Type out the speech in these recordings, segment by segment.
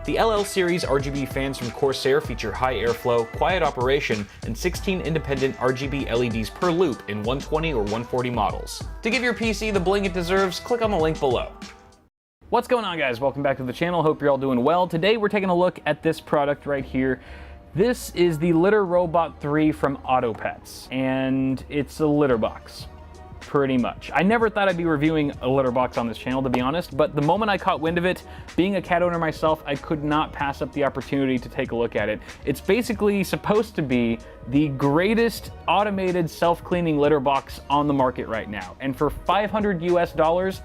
The LL series RGB fans from Corsair feature high airflow, quiet operation, and 16 independent RGB LEDs per loop in 120 or 140 models. To give your PC the bling it deserves, click on the link below. What's going on, guys? Welcome back to the channel. Hope you're all doing well. Today we're taking a look at this product right here. This is the Litter Robot 3 from Autopets, and it's a litter box. Pretty much. I never thought I'd be reviewing a litter box on this channel, to be honest, but the moment I caught wind of it, being a cat owner myself, I could not pass up the opportunity to take a look at it. It's basically supposed to be the greatest automated self-cleaning litter box on the market right now, and for $500 US,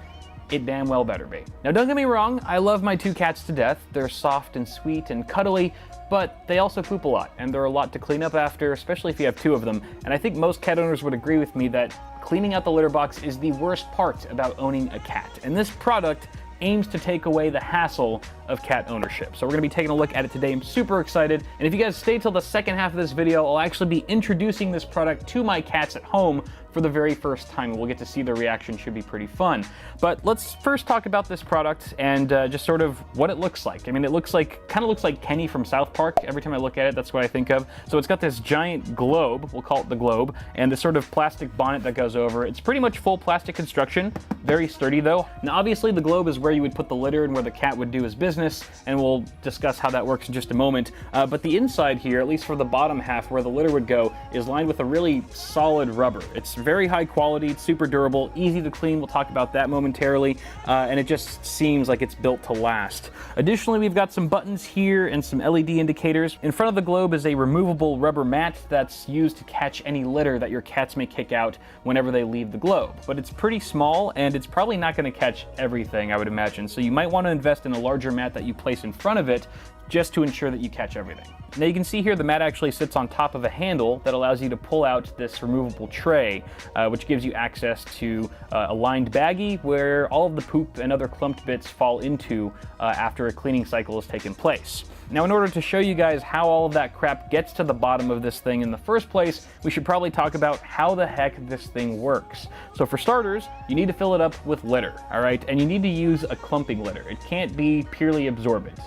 it damn well better be. Now, don't get me wrong, I love my two cats to death. They're soft and sweet and cuddly, but they also poop a lot, and they're a lot to clean up after, especially if you have two of them. And I think most cat owners would agree with me that cleaning out the litter box is the worst part about owning a cat. And this product aims to take away the hassle of cat ownership. So we're gonna be taking a look at it today. I'm super excited. And if you guys stay till the second half of this video, I'll actually be introducing this product to my cats at home for the very first time. We'll get to see their reaction. Should be pretty fun. But let's first talk about this product and just sort of what it looks like. I mean, it kind of looks like Kenny from South Park. Every time I look at it, that's what I think of. So it's got this giant globe, we'll call it the globe, and this sort of plastic bonnet that goes over. It's pretty much full plastic construction, very sturdy though. Now obviously the globe is where you would put the litter and where the cat would do his business, and we'll discuss how that works in just a moment. But the inside here, at least for the bottom half where the litter would go, is lined with a really solid rubber. It's very high quality, it's super durable, easy to clean. We'll talk about that momentarily, and it just seems like it's built to last. Additionally, we've got some buttons here and some LED indicators. In front of the globe is a removable rubber mat that's used to catch any litter that your cats may kick out whenever they leave the globe. But it's pretty small, and it's probably not going to catch everything, I would imagine. So you might want to invest in a larger mat that you place in front of it just to ensure that you catch everything. Now you can see here the mat actually sits on top of a handle that allows you to pull out this removable tray, which gives you access to a lined baggie where all of the poop and other clumped bits fall into after a cleaning cycle has taken place. Now, in order to show you guys how all of that crap gets to the bottom of this thing in the first place, we should probably talk about how the heck this thing works. So for starters, you need to fill it up with litter, all right? And you need to use a clumping litter. It can't be purely absorbent.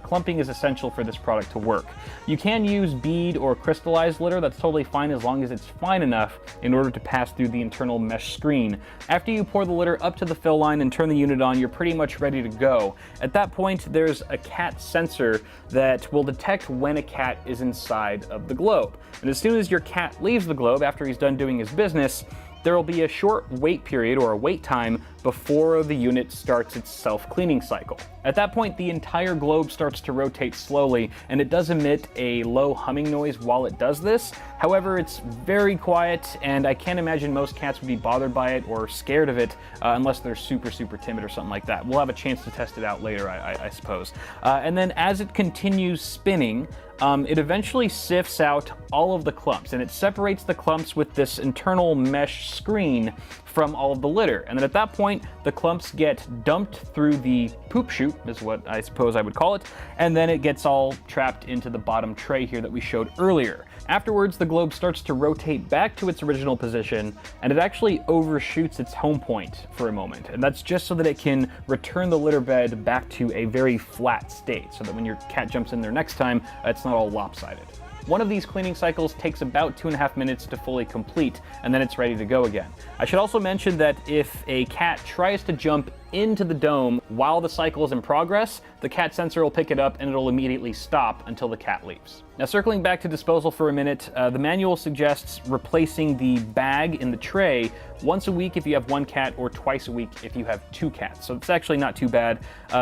Clumping is essential for this product to work. You can use bead or crystallized litter. That's totally fine as long as it's fine enough in order to pass through the internal mesh screen. After you pour the litter up to the fill line and turn the unit on, you're pretty much ready to go. At that point, there's a cat sensor that will detect when a cat is inside of the globe. And as soon as your cat leaves the globe after he's done doing his business, there will be a short wait period or a wait time before the unit starts its self-cleaning cycle. At that point, the entire globe starts to rotate slowly, and it does emit a low humming noise while it does this. However, it's very quiet, and I can't imagine most cats would be bothered by it or scared of it unless they're super, super timid or something like that. We'll have a chance to test it out later, I suppose. And then as it continues spinning, it eventually sifts out all of the clumps, and it separates the clumps with this internal mesh screen from all of the litter. And then at that point, the clumps get dumped through the poop chute, is what I suppose I would call it, and then it gets all trapped into the bottom tray here that we showed earlier. Afterwards, the globe starts to rotate back to its original position, and it actually overshoots its home point for a moment. And that's just so that it can return the litter bed back to a very flat state, so that when your cat jumps in there next time, it's not all lopsided. One of these cleaning cycles takes about 2.5 minutes to fully complete, and then it's ready to go again. I should also mention that if a cat tries to jump into the dome while the cycle is in progress, the cat sensor will pick it up and it'll immediately stop until the cat leaves. Now, circling back to disposal for a minute, the manual suggests replacing the bag in the tray once a week if you have one cat or twice a week if you have two cats. So it's actually not too bad.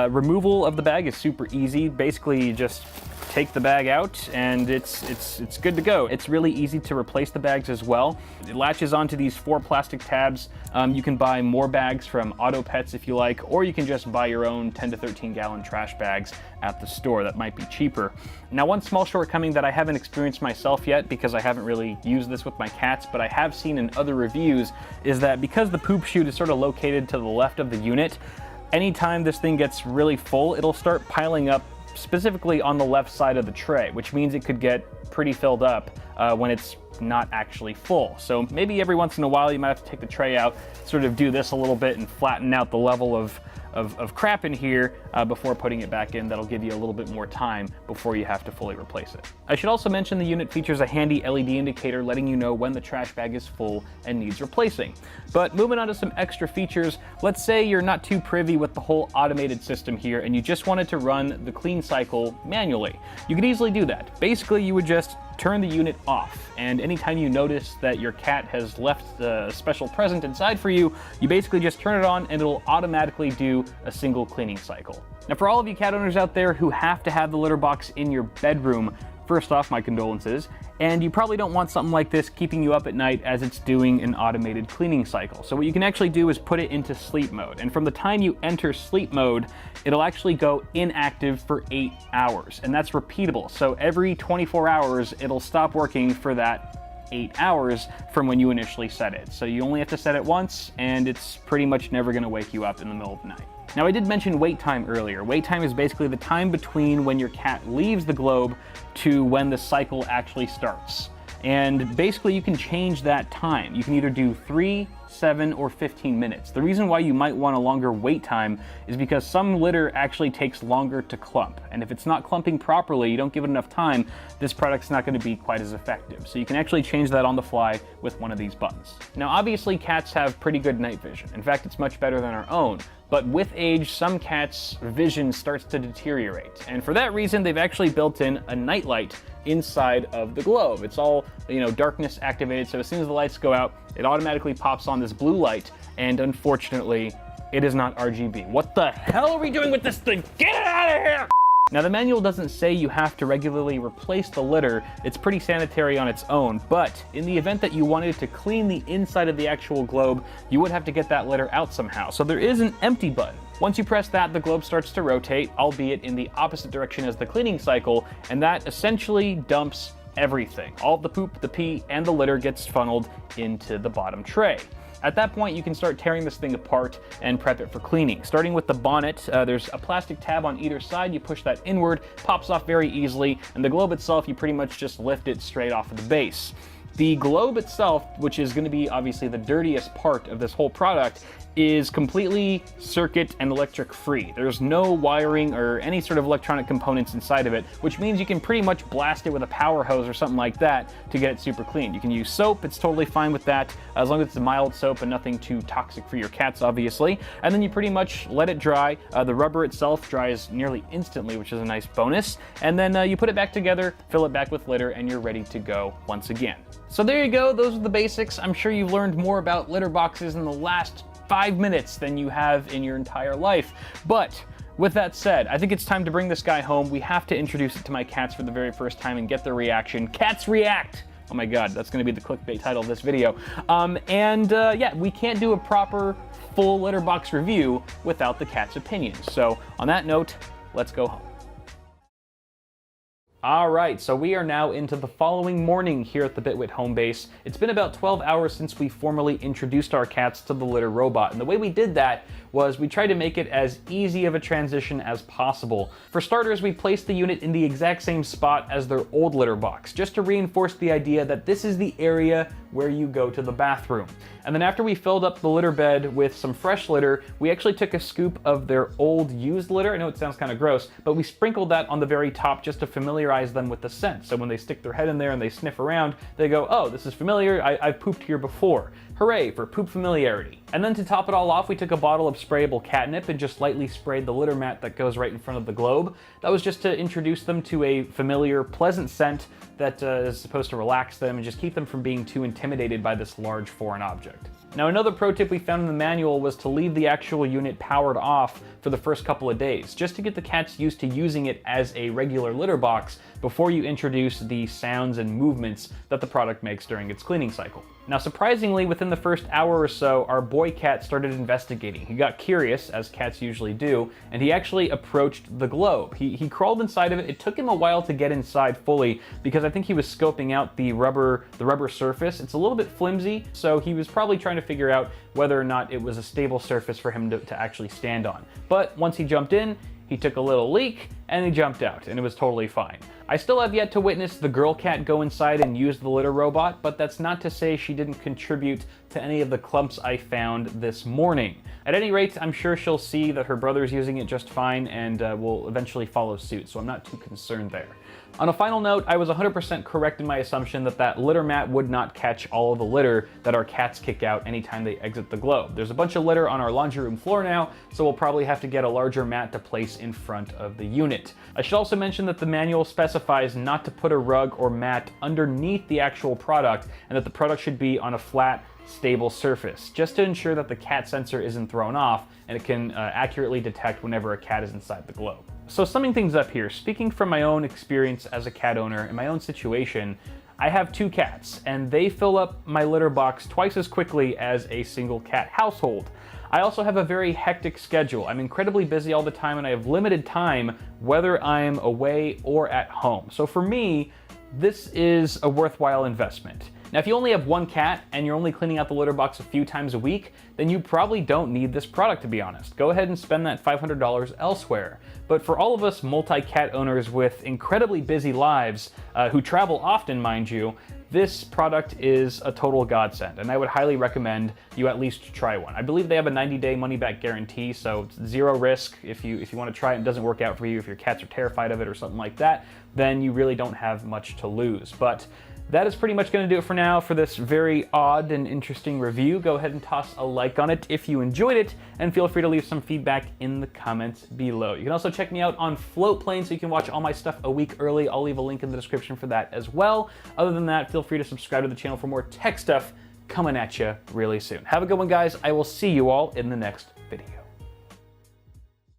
Removal of the bag is super easy. Basically, you just take the bag out and it's good to go. It's really easy to replace the bags as well. It latches onto these 4 plastic tabs. You can buy more bags from Autopets if you like, or you can just buy your own 10 to 13 gallon trash bags at the store. That might be cheaper. Now, one small shortcoming that I haven't experienced myself yet because I haven't really used this with my cats, but I have seen in other reviews, is that because the poop chute is sort of located to the left of the unit, anytime this thing gets really full, it'll start piling up specifically on the left side of the tray, which means it could get pretty filled up when it's not actually full. So maybe every once in a while you might have to take the tray out, sort of do this a little bit and flatten out the level of crap in here before putting it back in. That'll give you a little bit more time before you have to fully replace it. I should also mention the unit features a handy LED indicator letting you know when the trash bag is full and needs replacing. But moving on to some extra features, let's say you're not too privy with the whole automated system here and you just wanted to run the clean cycle manually. You could easily do that. Basically, you would just turn the unit off, and anytime you notice that your cat has left a special present inside for you, you basically just turn it on and it'll automatically do a single cleaning cycle. Now, for all of you cat owners out there who have to have the litter box in your bedroom, first off, my condolences, and you probably don't want something like this keeping you up at night as it's doing an automated cleaning cycle. So what you can actually do is put it into sleep mode, and from the time you enter sleep mode, it'll actually go inactive for 8 hours, and that's repeatable. So every 24 hours, it'll stop working for that 8 hours from when you initially set it. So you only have to set it once, and it's pretty much never gonna wake you up in the middle of the night. Now, I did mention wait time earlier. Wait time is basically the time between when your cat leaves the globe to when the cycle actually starts. And basically you can change that time. You can either do 3, 7, or 15 minutes. The reason why you might want a longer wait time is because some litter actually takes longer to clump. And if it's not clumping properly, you don't give it enough time, this product's not going to be quite as effective. So you can actually change that on the fly with one of these buttons. Now, obviously cats have pretty good night vision. In fact, it's much better than our own. But with age, some cats' vision starts to deteriorate. And for that reason, they've actually built in a night light inside of the globe. It's all, darkness activated, so as soon as the lights go out, it automatically pops on this blue light, and unfortunately, it is not RGB. What the hell are we doing with this thing? Get it out of here! Now, the manual doesn't say you have to regularly replace the litter. It's pretty sanitary on its own, but in the event that you wanted to clean the inside of the actual globe, you would have to get that litter out somehow. So there is an empty button. Once you press that, the globe starts to rotate, albeit in the opposite direction as the cleaning cycle, and that essentially dumps everything. All the poop, the pee, and the litter gets funneled into the bottom tray. At that point, you can start tearing this thing apart and prep it for cleaning. Starting with the bonnet, there's a plastic tab on either side. You push that inward, pops off very easily, and the globe itself, you pretty much just lift it straight off of the base. The globe itself, which is going to be obviously the dirtiest part of this whole product, is completely circuit and electric free. There's no wiring or any sort of electronic components inside of it, which means you can pretty much blast it with a power hose or something like that to get it super clean. You can use soap, it's totally fine with that, as long as it's a mild soap and nothing too toxic for your cats, obviously. And then you pretty much let it dry. The rubber itself dries nearly instantly, which is a nice bonus. And then you put it back together, fill it back with litter, and you're ready to go once again. So there you go, those are the basics. I'm sure you've learned more about litter boxes in the last 5 minutes than you have in your entire life. But with that said, I think it's time to bring this guy home. We have to introduce it to my cats for the very first time and get their reaction. Cats react! Oh my god, that's gonna be the clickbait title of this video. Yeah, we can't do a proper full litter box review without the cat's opinions. So on that note, let's go home. Alright, so we are now into the following morning here at the Bitwit home base. It's been about 12 hours since we formally introduced our cats to the litter robot, and the way we did that was we tried to make it as easy of a transition as possible. For starters, we placed the unit in the exact same spot as their old litter box, just to reinforce the idea that this is the area where you go to the bathroom. And then after we filled up the litter bed with some fresh litter, we actually took a scoop of their old used litter. I know it sounds kind of gross, but we sprinkled that on the very top just to familiarize them with the scent. So when they stick their head in there and they sniff around, they go, oh, this is familiar, I've pooped here before. Hooray for poop familiarity. And then to top it all off, we took a bottle of sprayable catnip and just lightly sprayed the litter mat that goes right in front of the globe. That was just to introduce them to a familiar, pleasant scent that is supposed to relax them and just keep them from being too intimidated by this large foreign object. Now, another pro tip we found in the manual was to leave the actual unit powered off for the first couple of days, just to get the cats used to using it as a regular litter box before you introduce the sounds and movements that the product makes during its cleaning cycle. Now, surprisingly, within the first hour or so, our boy cat started investigating. He got curious, as cats usually do, and he actually approached the globe. He crawled inside of it. It took him a while to get inside fully because I think he was scoping out the rubber surface. It's a little bit flimsy, so he was probably trying to figure out whether or not it was a stable surface for him to actually stand on. But once he jumped in, he took a little leak and he jumped out, and it was totally fine. I still have yet to witness the girl cat go inside and use the litter robot, but that's not to say she didn't contribute to any of the clumps I found this morning. At any rate, I'm sure she'll see that her brother's using it just fine and will eventually follow suit, so I'm not too concerned there. On a final note, I was 100% correct in my assumption that that litter mat would not catch all of the litter that our cats kick out anytime they exit the globe. There's a bunch of litter on our laundry room floor now, so we'll probably have to get a larger mat to place in front of the unit. I should also mention that the manual specifies not to put a rug or mat underneath the actual product, and that the product should be on a flat, stable surface, just to ensure that the cat sensor isn't thrown off and it can accurately detect whenever a cat is inside the globe. So summing things up here, speaking from my own experience as a cat owner in my own situation, I have 2 cats and they fill up my litter box twice as quickly as a single cat household. I also have a very hectic schedule. I'm incredibly busy all the time and I have limited time whether I'm away or at home. So for me, this is a worthwhile investment. Now, if you only have 1 cat and you're only cleaning out the litter box a few times a week, then you probably don't need this product, to be honest. Go ahead and spend that $500 elsewhere. But for all of us multi-cat owners with incredibly busy lives, who travel often, mind you, this product is a total godsend, and I would highly recommend you at least try one. I believe they have a 90-day money-back guarantee, so it's zero risk. If you want to try it and it doesn't work out for you, if your cats are terrified of it or something like that, then you really don't have much to lose. But that is pretty much going to do it for now for this very odd and interesting review. Go ahead and toss a like on it if you enjoyed it, and feel free to leave some feedback in the comments below. You can also check me out on FLOATPLANE so you can watch all my stuff a week early. I'll leave a link in the description for that as well. Other than that, feel free to subscribe to the channel for more tech stuff coming at you really soon. Have a good one, guys. I will see you all in the next video.